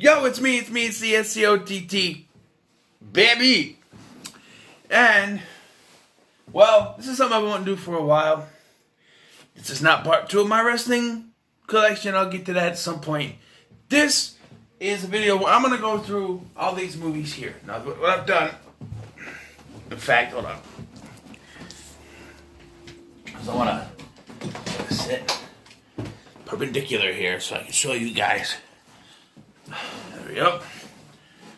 Yo, it's me, it's the SCOTT, baby. And, well, this is something I've been wanting to do for a while. This is not part 2 of my wrestling collection. I'll get to that at some point. This is a video where I'm going to go through all these movies here. Now, what I've done, in fact, hold on. Because I want to sit perpendicular here so I can show you guys. There we go.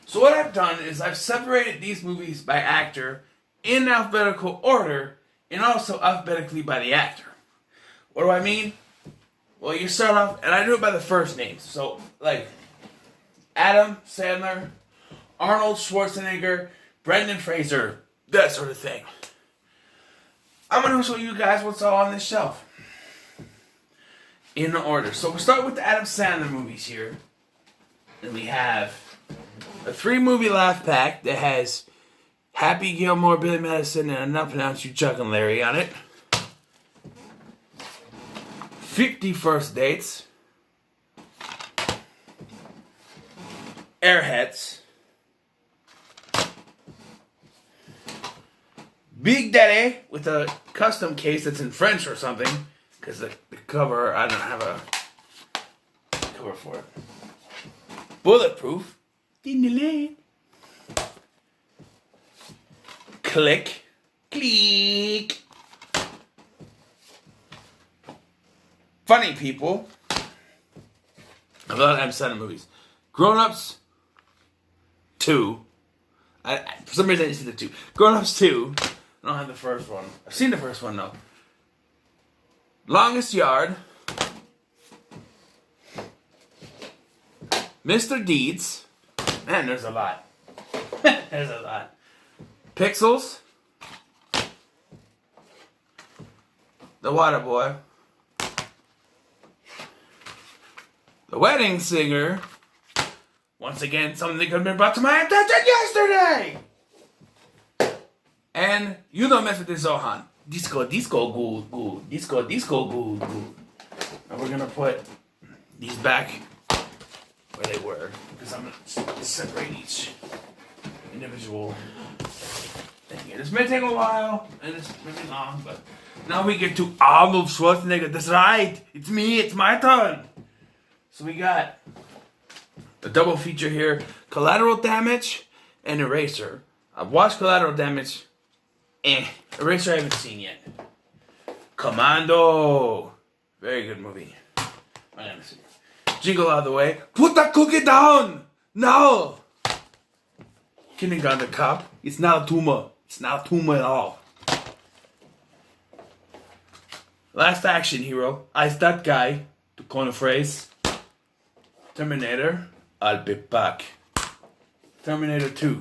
So what I've done is I've separated these movies by actor in alphabetical order and also alphabetically by the actor. What do I mean? Well, you start off, and I do it by the first names. So, like, Adam Sandler, Arnold Schwarzenegger, Brendan Fraser, that sort of thing. I'm going to show you guys what's all on this shelf in order. So we'll start with the Adam Sandler movies here. And we have a 3-movie laugh pack that has Happy Gilmore, Billy Madison, and I'm not pronouncing you Chuck and Larry on it. 50 First Dates. Airheads. Big Daddy with a custom case that's in French or something. Because the cover, I don't have a cover for it. Bulletproof. Click. Click. Funny People. I love Adam Sandler movies. Grown Ups 2. For some reason I didn't see the 2. Grown Ups 2. I don't have the first one. I've seen the first one though. Longest Yard. Mr. Deeds. Man, there's a lot. There's a lot. Pixels. The Water Boy. The Wedding Singer. Once again, something that could have been brought to my attention yesterday. And You Don't Mess With This Zohan. Disco, good. Disco, good. And we're gonna put these back where they were, because I'm going to separate each individual thing here. This may take a while, and it's really long, but now we get to Arnold Schwarzenegger. That's right. It's me. It's my turn. So we got the double feature here, Collateral Damage and Eraser. I've watched Collateral Damage. Eraser I haven't seen yet. Commando. Very good movie. I haven't seen it. Jingle All the Way. Put that cookie down! No! Kindergarten Cop. It's not a tumor. It's not a tumor at all. Last Action Hero. I's That Guy. To coin a phrase. Terminator. I'll be back. Terminator 2.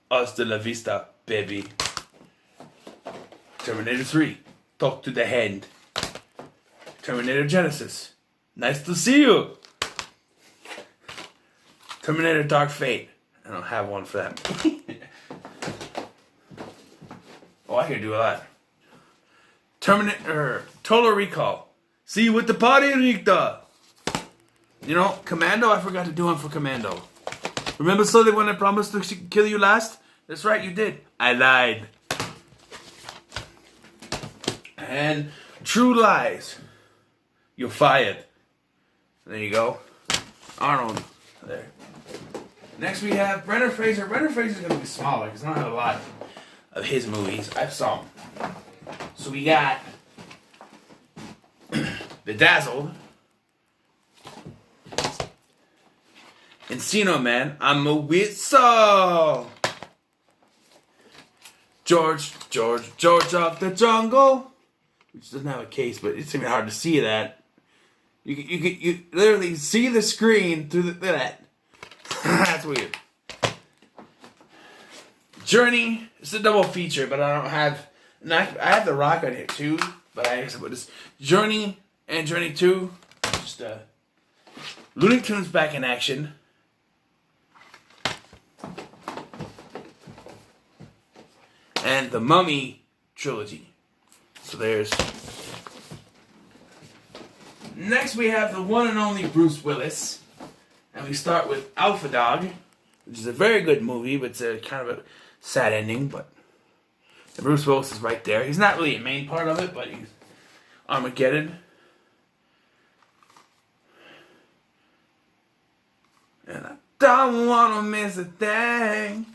Hasta la vista, baby. Terminator 3. Talk to the Hand. Terminator Genesis. Nice to see you. Terminator Dark Fate. I don't have one for that. Oh, I can do a lot. Total Recall. See you with the party, Rita. You know, Commando, I forgot to do one for Commando. Remember Sully when I promised to kill you last? That's right, you did. I lied. And True Lies. You're fired. There you go. Arnold. There. Next we have Brendan Fraser. Brendan Fraser's going to be smaller because I don't have a lot of his movies. I have some. So we got Bedazzled. Encino Man. I'm a whistle. George of the Jungle. Which doesn't have a case, but it's even hard to see that. You literally see the screen through that. That's weird. Journey. It's a double feature, but I don't have. I have The Rock on here too, but I guess I put this Journey and Journey 2. Just Looney Tunes back in action. And the Mummy trilogy. So there's. Next we have the one and only Bruce Willis. And we start with Alpha Dog, which is a very good movie, but it's a kind of a sad ending. But Bruce Willis is right there. He's not really a main part of it, but he's Armageddon. And I don't want to miss a thing.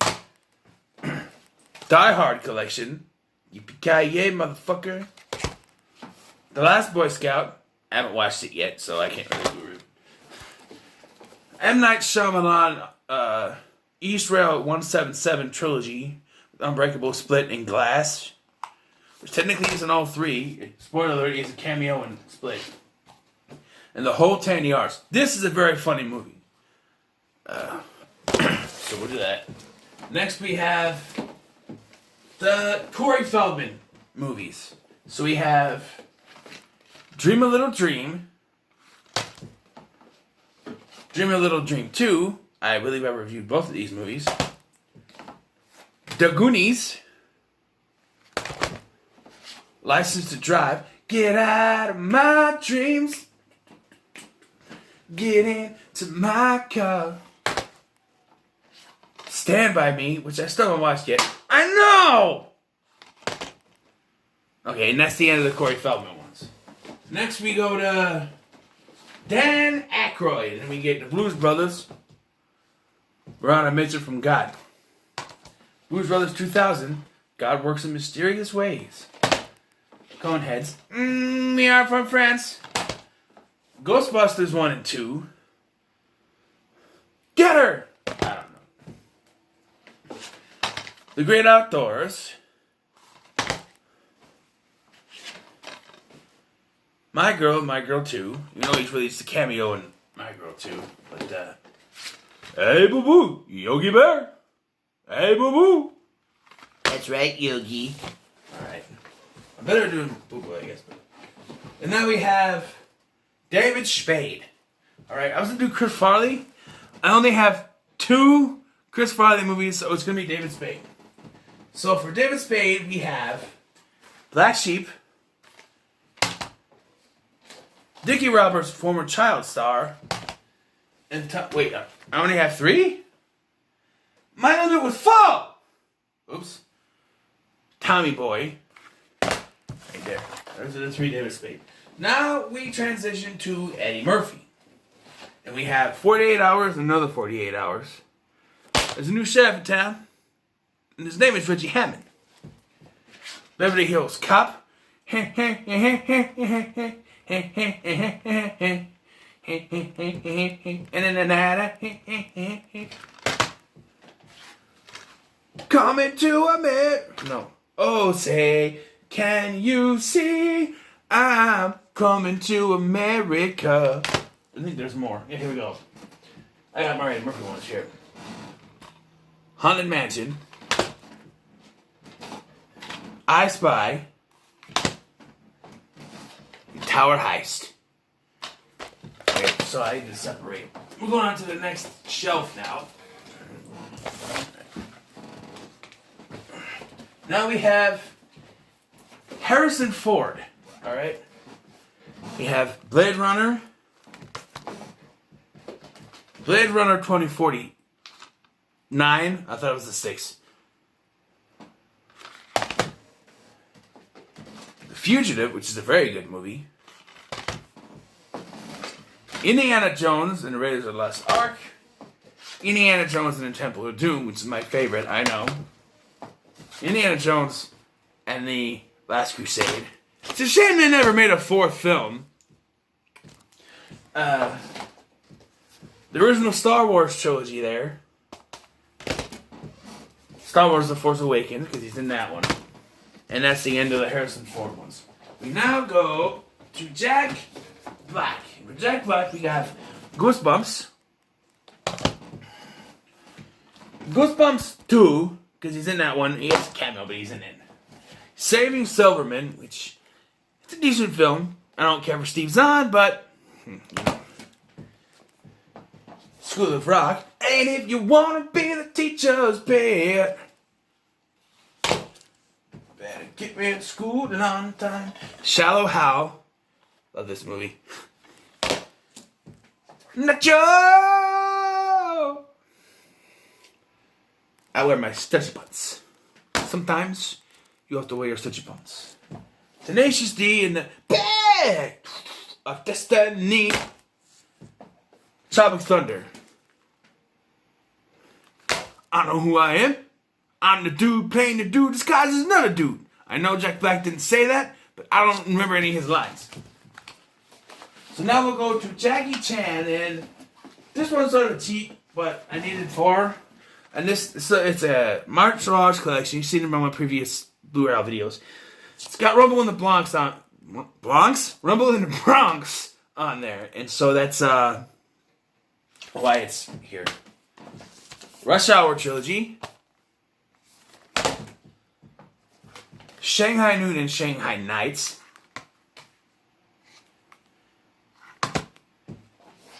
Die Hard collection. Yippee-ki-yay, motherfucker. The Last Boy Scout. I haven't watched it yet, so I can't really do it. M. Night Shyamalan, East Rail 177 trilogy. Unbreakable, Split, and Glass. Which technically isn't all three. Spoiler alert, is a cameo in Split. And the whole 10 yards. This is a very funny movie. So we'll do that. Next we have the Corey Feldman movies. So we have Dream a Little Dream. Dream a Little Dream 2. I believe I reviewed both of these movies. The Goonies. License to Drive. Get out of my dreams. Get into my car. Stand By Me, which I still haven't watched yet. I know! Okay, and that's the end of the Corey Feldman ones. Next we go to Dan Aykroyd, and we get the Blues Brothers. We're on a mission from God. Blues Brothers 2000. God works in mysterious ways. Coneheads. We are from France. Ghostbusters 1 and 2. Get her! I don't know. The Great Outdoors. My Girl 2. You know he's released a cameo in My Girl 2. But, hey, boo-boo, Yogi Bear. Hey, boo-boo. That's right, Yogi. Alright. I better do boo-boo, I guess. And now we have David Spade. Alright, I was going to do Chris Farley. I only have 2 Chris Farley movies, so it's going to be David Spade. So for David Spade, we have Black Sheep, Dickie Roberts, former child star, and wait, I only have 3? My limit was 4! Oops. Tommy Boy. Right there. Those are the 3 David Spade. Now we transition to Eddie Murphy. And we have 48 Hours and another 48 Hours. There's a new sheriff in town. And his name is Richie Hammond. Beverly Hills Cop. Coming to America. No. Oh, say, can you see? I'm coming to America. I think there's more. Yeah, here we go. I got my Eddie Murphy ones here. Haunted Mansion. I Spy. Tower Heist. Okay, so I need to separate. We're going on to the next shelf now. Now we have Harrison Ford. Alright. We have Blade Runner. Blade Runner 2049. I thought it was the 6. The Fugitive, which is a very good movie. Indiana Jones and the Raiders of the Lost Ark. Indiana Jones and the Temple of Doom, which is my favorite, I know. Indiana Jones and the Last Crusade. It's a shame they never made a 4th film. The original Star Wars trilogy there. Star Wars The Force Awakens, because he's in that one. And that's the end of the Harrison Ford ones. We now go to Jack Black. For Jack Black, we have Goosebumps. Goosebumps 2, because he's in that one. He has a cameo, but he's in it. Saving Silverman, which it's a decent film. I don't care for Steve Zahn, but you know. School of Rock. And if you want to be the teacher's pet, better get me to school on time. Shallow Hal. Love this movie. Nacho! I wear my stretchy pants. Sometimes you have to wear your stretchy pants. Tenacious D in the bag of destiny. Tropic Thunder. I know who I am. I'm the dude playing the dude disguised as another dude. I know Jack Black didn't say that, but I don't remember any of his lines. So now we'll go to Jackie Chan, and this one's sort of cheap, but I needed 4. And it's a martial arts collection. You've seen it on my previous Blu-ray videos. It's got Rumble in the Bronx on Rumble in the Bronx on there, and so that's why it's here. Rush Hour trilogy. Shanghai Noon and Shanghai Nights.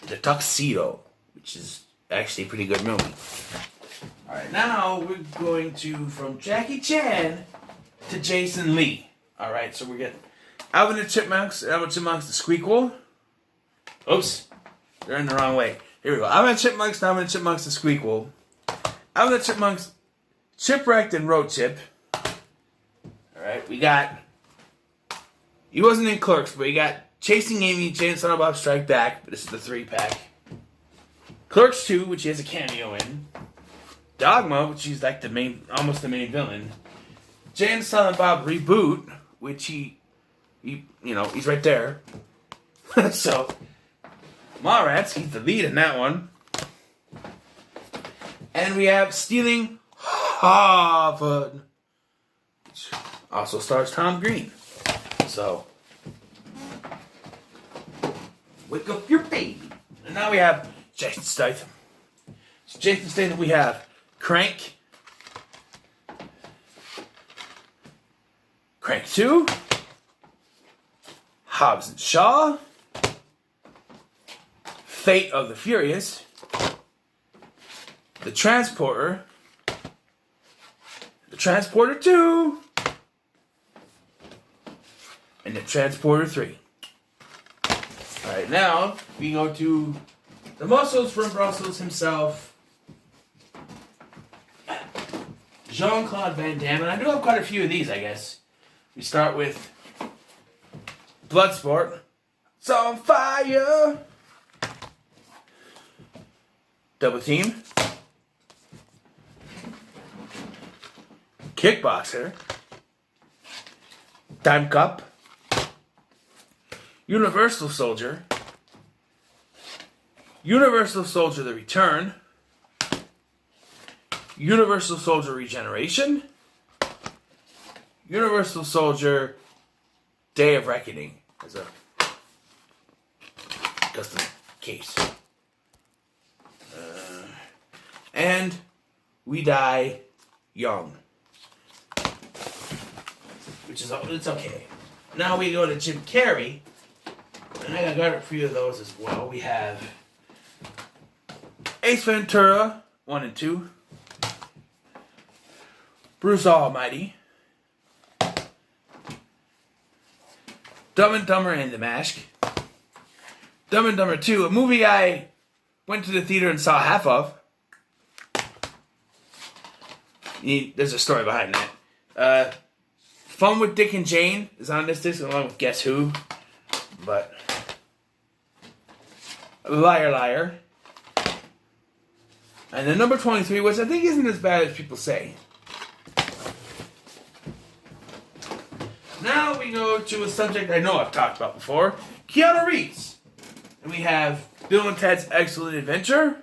The Tuxedo, which is actually a pretty good movie. Alright, now we're going to from Jackie Chan to Jason Lee. Alright, so we're getting Alvin and the Chipmunks, the Squeakquel. Oops, they're in the wrong way. Here we go. Alvin and the Chipmunks, the Squeakquel. Alvin and the Chipmunks, Chipwrecked and Road Chip. Alright, we got, he wasn't in Clerks, but we got Chasing Amy, Jay and Silent Bob Strike Back, but this is the 3-pack. Clerks 2, which he has a cameo in. Dogma, which he's like almost the main villain. Jay and Silent Bob Reboot, which he's right there. So, Mallrats, he's the lead in that one. And we have Stealing Harvard, which also stars Tom Green. So, wake up your baby. And now we have Jason Statham. So Jason Statham, we have Crank. Crank 2. Hobbs and Shaw. Fate of the Furious. The Transporter. The Transporter 2. And the Transporter 3. Alright, now we go to the Muscles from Brussels himself, Jean-Claude Van Damme. And I do have quite a few of these, I guess. We start with Bloodsport. It's on fire. Double Team. Kickboxer. Time Cup. Universal Soldier. Universal Soldier The Return. Universal Soldier Regeneration. Universal Soldier Day of Reckoning as a custom case. And We Die Young. Which is, it's okay. Now we go to Jim Carrey. And I got a few of those as well. We have Ace Ventura 1 and 2. Bruce Almighty. Dumb and Dumber and The Mask. Dumb and Dumber 2, a movie I went to the theater and saw half of. There's a story behind that. Fun with Dick and Jane is on this disc along with Guess Who. But Liar Liar. And then number 23, which I think isn't as bad as people say. Now we go to a subject I know I've talked about before. Keanu Reeves. And we have Bill and Ted's Excellent Adventure.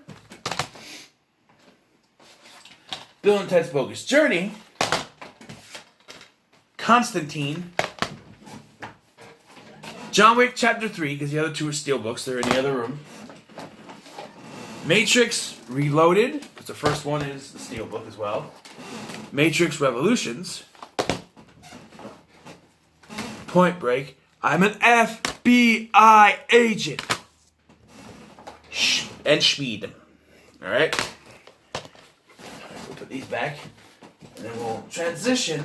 Bill and Ted's Bogus Journey. Constantine. John Wick Chapter 3, because the other two are steelbooks. They're in the other room. Matrix Reloaded, because the first one is the steelbook as well. Matrix Revolutions. Point Break. I'm an FBI agent. And Speed. Alright. We'll put these back. And then we'll transition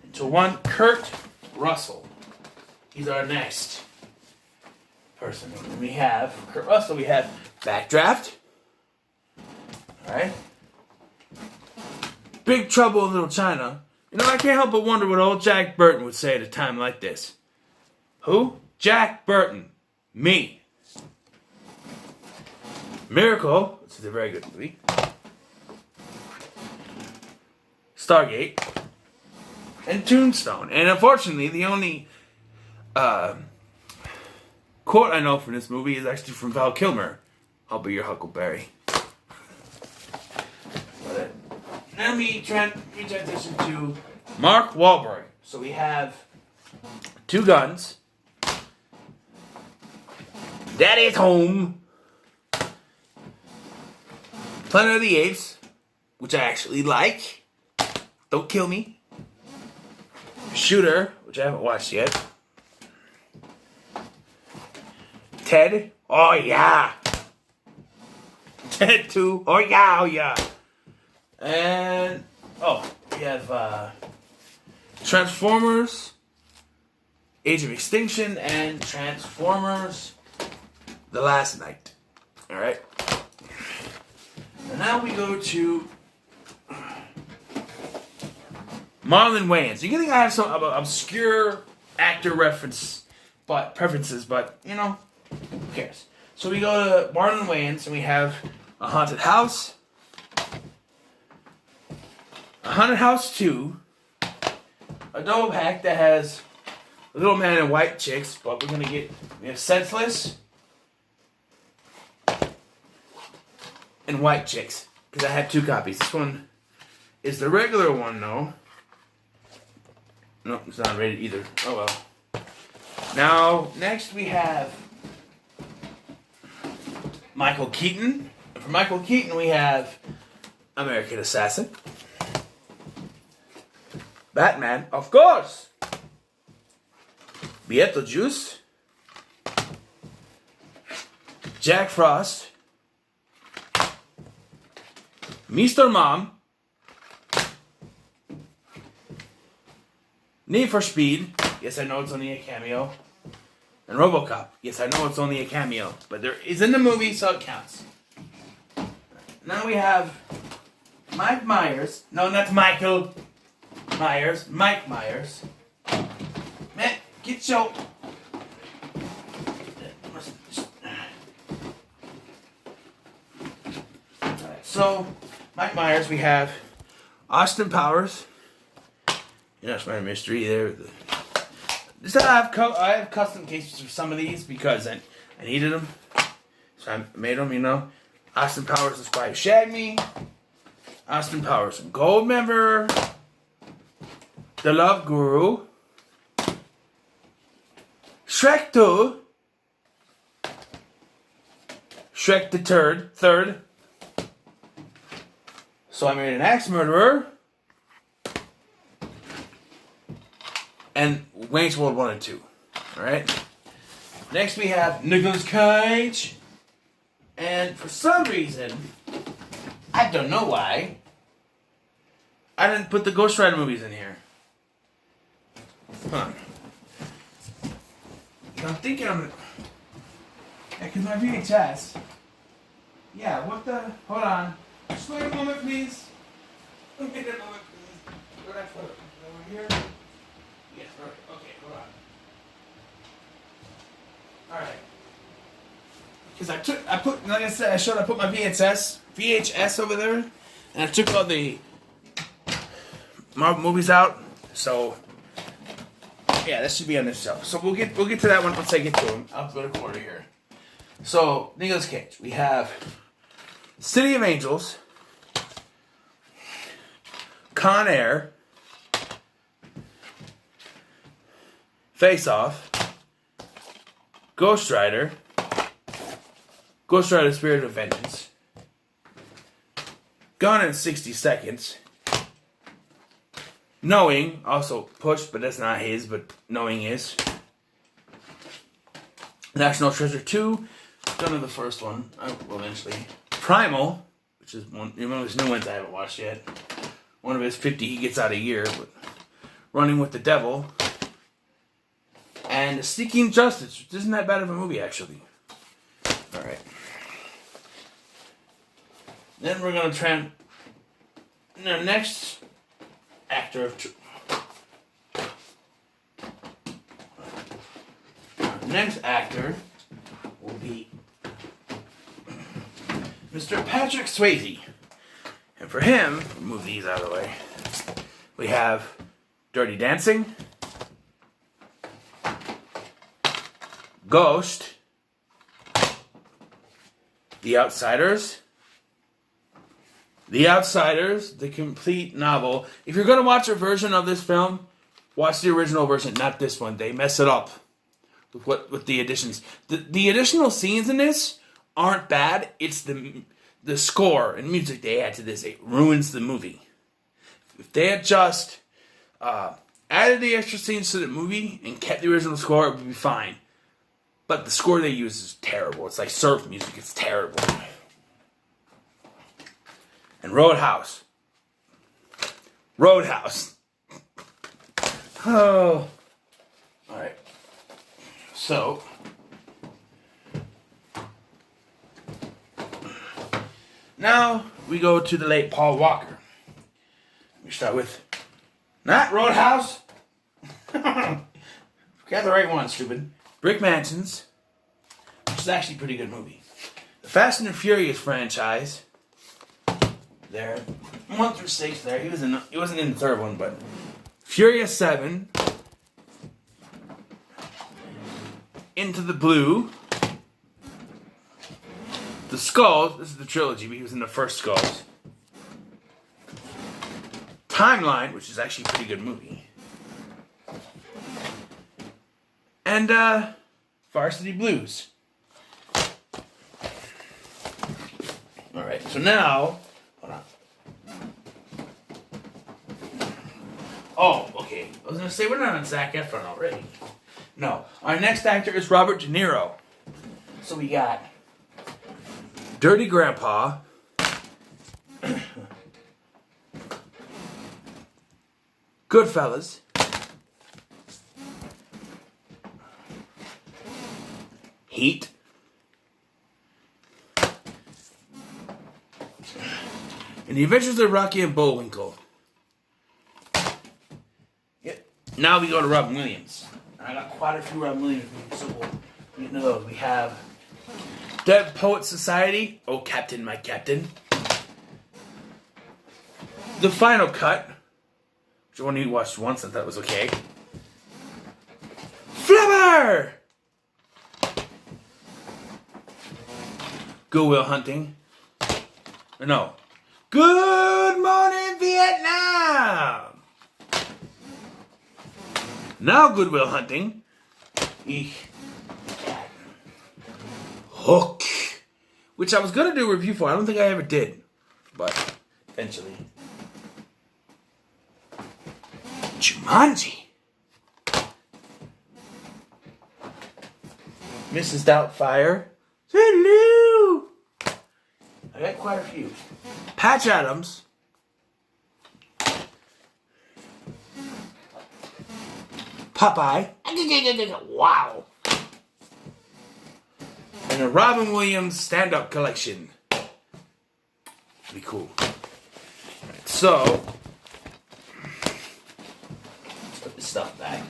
into one Kurt Russell. He's our next person. We have Kurt Russell. We have Backdraft. Alright? Big Trouble in Little China. You know, I can't help but wonder what old Jack Burton would say at a time like this. Who? Jack Burton. Me. Miracle, which is a very good movie. Stargate. And Tombstone. And unfortunately, the only quote I know from this movie is actually from Val Kilmer. I'll be your Huckleberry. Then we transition to Mark Wahlberg. So we have Two Guns, Daddy's Home, Planet of the Apes, which I actually like. Don't kill me. Shooter, which I haven't watched yet. Ted, oh yeah. Ted 2, oh yeah, oh yeah. And, we have Transformers, Age of Extinction, and Transformers, The Last Night. Alright. And now we go to Marlon Wayans. You can think I have some obscure actor preferences, but, you know, who cares? So we go to Marlon Wayans, and we have A Haunted House, A Haunted House 2, a double pack that has Little Man and White Chicks, but we have Senseless and White Chicks, because I have 2 copies. This one is the regular one, though. Nope, it's not rated either. Oh well. Now, next we have Michael Keaton. And for Michael Keaton, we have American Assassin, Batman, of course, Beetlejuice, Jack Frost, Mr. Mom, Need for Speed, yes I know it's only a cameo, and RoboCop, yes I know it's only a cameo, but there is in the movie so it counts. Now we have Mike Myers, no not Michael Myers, Mike Myers. Man, get your... Alright, so, Mike Myers, we have Austin Powers. You know, it's my mystery there. I have custom cases for some of these because I needed them. So I made them, you know. Austin Powers, The Spy Who Shagged Me. Austin Powers, Goldmember. The Love Guru, Shrek 2, Shrek the Third, So I Married an Axe Murderer, and Wayne's World 1 and 2. Alright? Next we have Nicolas Cage, and for some reason, I don't know why, I didn't put the Ghost Rider movies in here. Huh. I'm thinking yeah, because my VHS. Yeah, what the? Hold on. Just wait a moment, please. Wait a moment, please. Where did I put it? Over here? Yes, okay, hold on. Alright. Because like I said, I put my VHS over there, and I took all the Marvel movies out, so. Yeah, that should be on this shelf. So we'll get to that one once I get to them. I'll go to quarter here. So, Nicolas Cage. We have City of Angels, Con Air, Face Off, Ghost Rider, Spirit of Vengeance, Gone in 60 Seconds, Knowing, also pushed, but that's not his, but Knowing is. National Treasure 2, done in the first one, I will eventually. Primal, which is one of his new ones I haven't watched yet. One of his 50 he gets out a year, but Running with the Devil. And Seeking Justice, which isn't that bad of a movie, actually. Alright. Then we're gonna try. The next actor. Next actor will be Mr. Patrick Swayze. And for him, move these out of the way, we have Dirty Dancing, Ghost, The Outsiders, the complete novel. If you're going to watch a version of this film, watch the original version, not this one. They mess it up with the additions. The additional scenes in this aren't bad. It's the score and music they add to this. It ruins the movie. If they had just added the extra scenes to the movie and kept the original score, it would be fine. But the score they use is terrible. It's like surf music. It's terrible. And Roadhouse. Oh. Alright. So. Now we go to the late Paul Walker. We start with not Roadhouse. Got the right one, stupid. Brick Mansions, which is actually a pretty good movie. The Fast and the Furious franchise. There, 1 through 6. There, he wasn't in the third one, but Furious 7, Into the Blue, The Skulls. This is the trilogy, but he was in the first Skulls. Timeline, which is actually a pretty good movie. And Varsity Blues. Alright, so now, hold on. Oh, okay. I was going to say, we're not on Zac Efron already. No. Our next actor is Robert De Niro. So we got Dirty Grandpa, Goodfellas, Heat, and The Adventures of Rocky and Bullwinkle. Yep. Now we go to Robin Williams. I got quite a few Robin Williams movies, so we'll get into those. We have Dead Poets Society, Oh Captain, My Captain. The Final Cut, which I only watched once and thought was okay. Flubber! Good Will Hunting. Or no. Good Morning Vietnam! Now Good Will Hunting. Hook. Which I was going to do a review for. I don't think I ever did. But eventually. Jumanji. Mrs. Doubtfire. Hello. I got quite a few. Patch Adams. Popeye. Wow. And a Robin Williams stand-up collection. Pretty cool. Right, so, let's put this stuff back.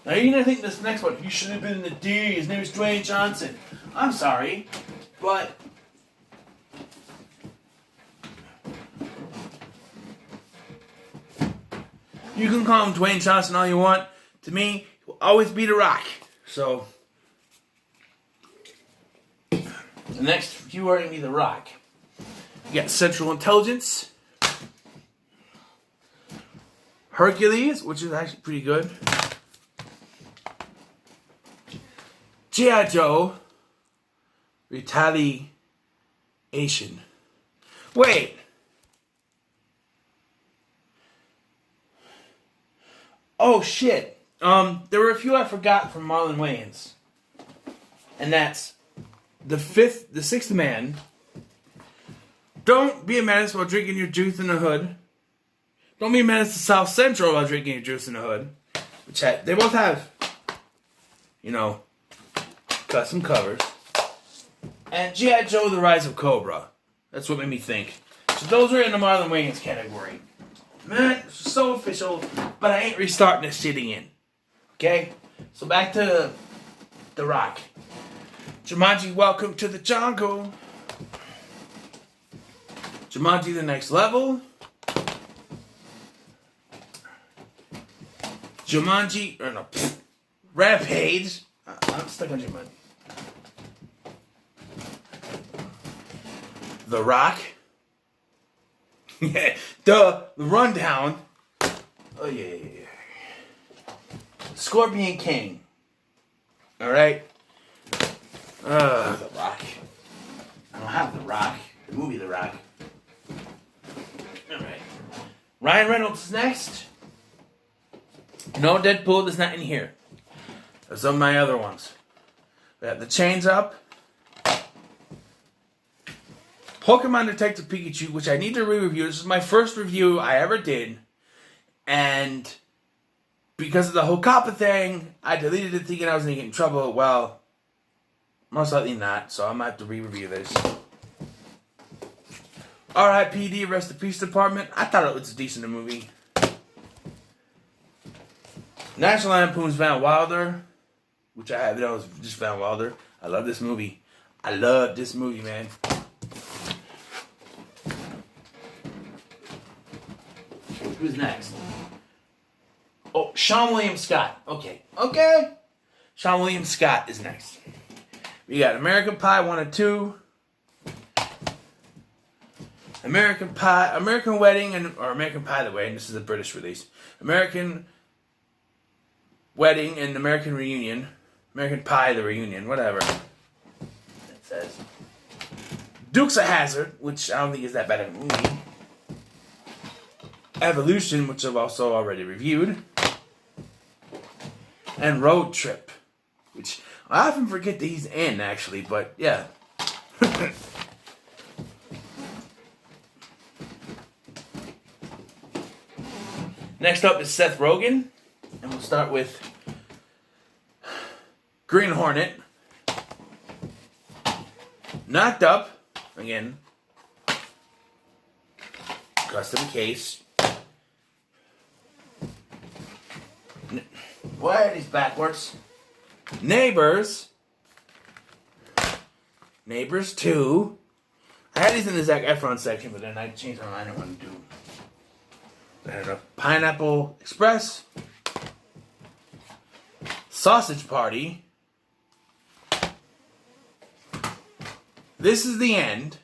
Now you're gonna think this next one, he should have been in the D. His name is Dwayne Johnson. I'm sorry, but you can call him Dwayne Johnson all you want. To me, he will always be The Rock. So the next few are gonna be The Rock. You got Central Intelligence, Hercules, which is actually pretty good. G.I. Joe, Retaliation. Wait. Oh shit. There were a few I forgot from Marlon Wayans. And that's The Sixth Man. Don't be a menace while drinking your juice in the hood. Don't be a menace to South Central while drinking your juice in the hood. Which they both have, custom covers, and G.I. Joe: The Rise of Cobra. That's what made me think. So those are in the Marlon Wayans category. Man, it's so official, but I ain't restarting this shit again. Okay? So back to The Rock. Jumanji: Welcome to the Jungle. Jumanji: The Next Level. Jumanji, or no, Rampage. I'm stuck on Jumanji. The Rock. Yeah, the Rundown. Oh yeah. Scorpion King. All right. The Rock. I don't have The Rock. The movie The Rock. All right. Ryan Reynolds is next. No Deadpool is not in here. There's some of my other ones. We have The Chains Up. Pokemon Detective Pikachu, which I need to re-review. This is my first review I ever did. And because of the whole Kappa thing, I deleted it thinking I was going to get in trouble. Well, most likely not. So I'm going to have to re-review this. R.I.P.D. Rest in Peace Department. I thought it was a decent movie. National Lampoon's Van Wilder, which I have. That was just Van Wilder. I love this movie. I love this movie, man. Who's next? Oh, Sean William Scott. Okay. Sean William Scott is next. We got American Pie 1 and 2. American Wedding, or American Pie the Wedding. This is a British release. American Wedding and American Reunion. American Pie the Reunion. Whatever. It says. Dukes of Hazzard, which I don't think is that bad of a movie. Evolution, which I've also already reviewed. And Road Trip, which I often forget that he's in, actually, but yeah. Next up is Seth Rogen, and we'll start with Green Hornet. Knocked Up, again. Custom case. Why are these backwards? Neighbors 2. I had these in the Zac Efron section, but then I changed my mind. I want to do. I don't know. Pineapple Express. Sausage Party. This Is the End.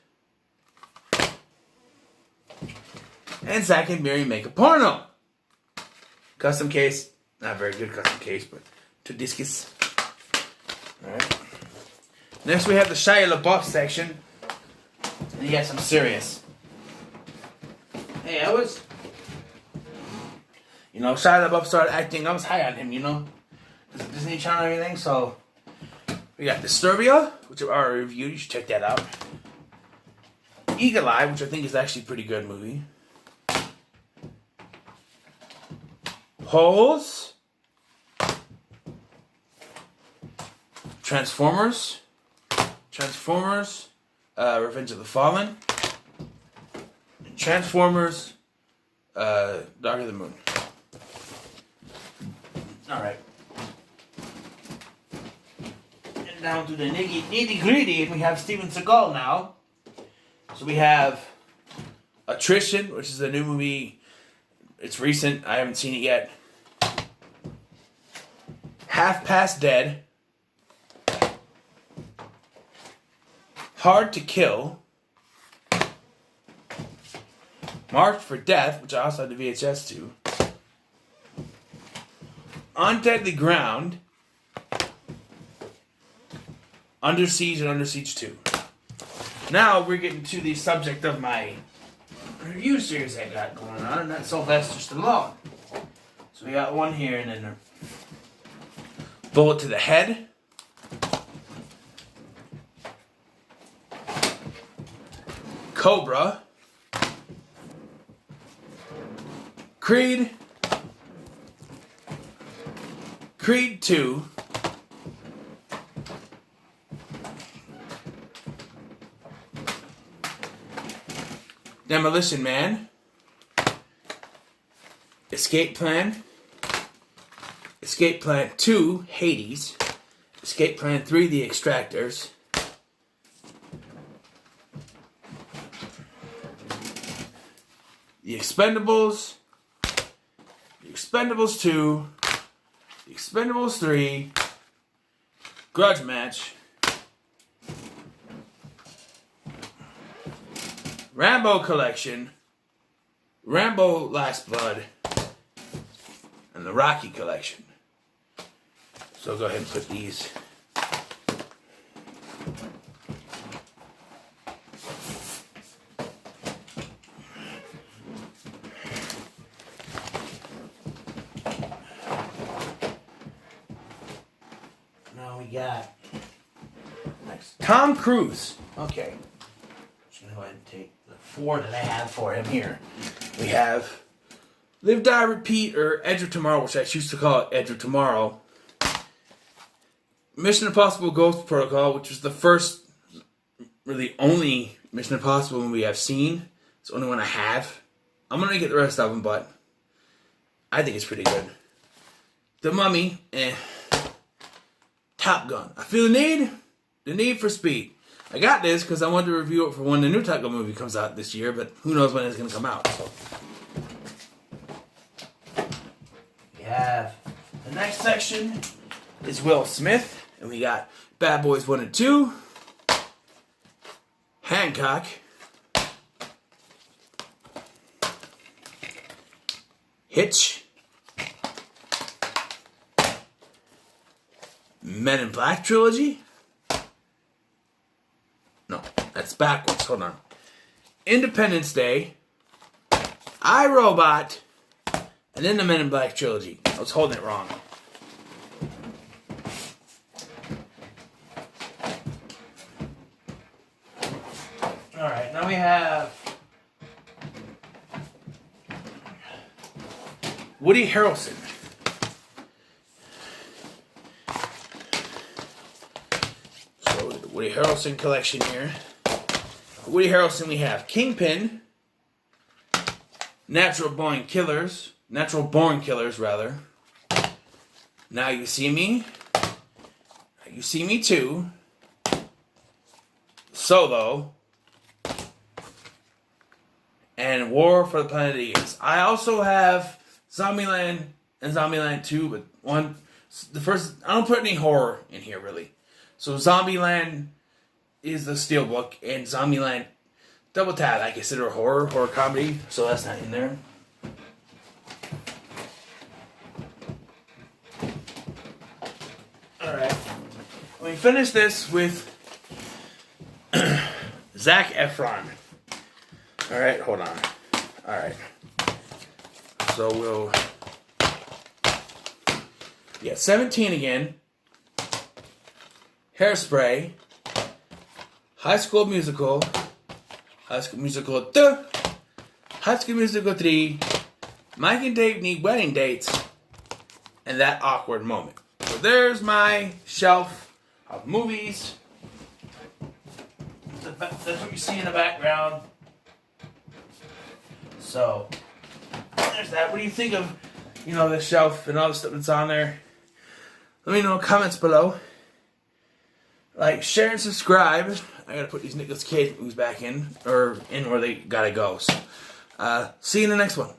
And Zack and Miri Make a Porno. Custom case. Not very good custom case, but 2 discs. Alright. Next we have the Shia LaBeouf section. And yes, I'm serious. Hey, Shia LaBeouf started acting. I was high on him, Disney Channel and everything, so. We got Disturbia, which I already reviewed. You should check that out. Eagle Eye, which I think is actually a pretty good movie. Holes. Transformers. Revenge of the Fallen. Transformers. Dark of the Moon. Alright. And down to the nitty gritty, and we have Steven Seagal now. So we have Attrition, which is a new movie. It's recent. I haven't seen it yet. Half Past Dead. Hard to Kill. Marked for Death, which I also had the VHS to. On Deadly Ground. Under Siege and Under Siege 2. Now we're getting to the subject of my review series I got going on, and that's Sylvester Stallone. So we got one here, and then a Bullet to the Head. Cobra. Creed. Creed 2. Demolition Man, Escape Plan, Escape Plan 2, Hades, Escape Plan 3, The Extractors, The Expendables, The Expendables 2, The Expendables 3, Grudge Match, Rambo Collection, Rambo Last Blood, and the Rocky Collection. So I'll go ahead and put these. Now we got next Tom Cruise. Okay. Just gonna go ahead and take the 4 that I have for him here. We have Live, Die, Repeat, or Edge of Tomorrow, which I choose to call it Edge of Tomorrow. Mission Impossible Ghost Protocol, which is the first, really only Mission Impossible movie I've seen. It's the only one I have. I'm going to get the rest of them, but I think it's pretty good. The Mummy, Top Gun. I feel the need for speed. I got this because I wanted to review it for when the new Top Gun movie comes out this year, but who knows when it's going to come out. So. We have the next section is Will Smith, and we got Bad Boys 1 and 2, Hancock, Hitch, Men in Black trilogy. No, that's backwards. Hold on. Independence Day, I, Robot, and then the Men in Black trilogy. I was holding it wrong. Alright, now we have Woody Harrelson. So, the Woody Harrelson collection here. Woody Harrelson, we have Kingpin, Natural Born Killers, rather. Now You See Me, You See Me Too, Solo, and War for the Planet of the Apes. I also have Zombieland and Zombieland 2, but the first, I don't put any horror in here really. So Zombieland is the Steelbook, and Zombieland Double Tap I consider horror comedy, so that's not in there. Alright. We finish this with Zac Efron. Alright, hold on. Alright. So we'll... Yeah, 17 again. Hairspray. High School Musical. High School Musical 2. High School Musical 3. Mike and Dave Need Wedding Dates. And That Awkward Moment. So there's my shelf of movies. That's what you see in the background. So, there's that. What do you think of, the shelf and all the stuff that's on there? Let me know in the comments below. Like, share, and subscribe. I gotta put these Nicolas Cage movies back in, or in where they gotta go. So, see you in the next one.